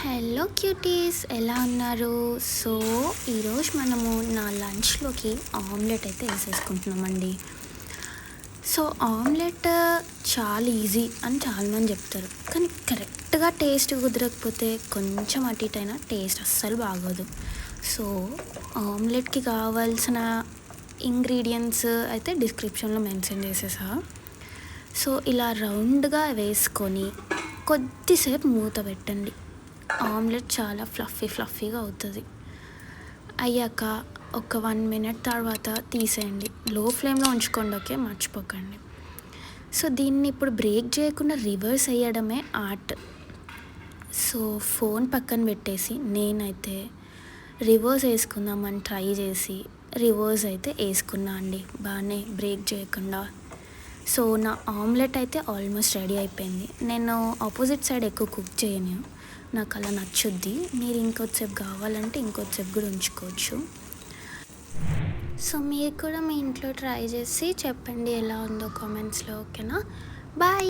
Hello cuties, ఎలా ఉన్నారు? So ఈరోజు మనము నా లంచ్లోకి ఆమ్లెట్ అయితే వేసేసుకుంటున్నామండి. సో ఆమ్లెట్ చాలా ఈజీ అని చాలామంది చెప్తారు, కానీ కరెక్ట్గా టేస్ట్ కుదరకపోతే కొంచెం అటు ఇటు అయినా టేస్ట్ అస్సలు బాగోదు. సో ఆమ్లెట్కి కావాల్సిన ఇంగ్రీడియంట్స్ అయితే డిస్క్రిప్షన్లో మెన్షన్ చేసేసా. సో ఇలా రౌండ్గా వేసుకొని కొద్దిసేపు మూత పెట్టండి. ఆమ్లెట్ చాలా ఫ్లఫీగా అవుతుంది. అయ్యాక ఒక 1 minute తర్వాత తీసేయండి. లో ఫ్లేమ్లో ఉంచుకోండి, ఓకే, మర్చిపోకండి. సో దీన్ని ఇప్పుడు బ్రేక్ చేయకుండా రివర్స్ వేయడమే ఆర్ట్. సో ఫోన్ పక్కన పెట్టేసి నేనైతే రివర్స్ వేసుకుందామని ట్రై చేసి రివర్స్ అయితే వేసుకున్నా అండి, బాగానే బ్రేక్ చేయకుండా. సో నా ఆమ్లెట్ అయితే ఆల్మోస్ట్ రెడీ అయిపోయింది. నేను ఆపోజిట్ సైడ్ ఎక్కువ కుక్ చేయను, నాకు అలా నచ్చుద్ది. మీరు ఇంకొద్దిసేపు కావాలంటే ఇంకొద్దిసేపు కూడా ఉంచుకోవచ్చు. సో మీరు కూడా మీ ఇంట్లో ట్రై చేసి చెప్పండి ఎలా ఉందో కామెంట్స్లో, ఓకేనా? బాయ్.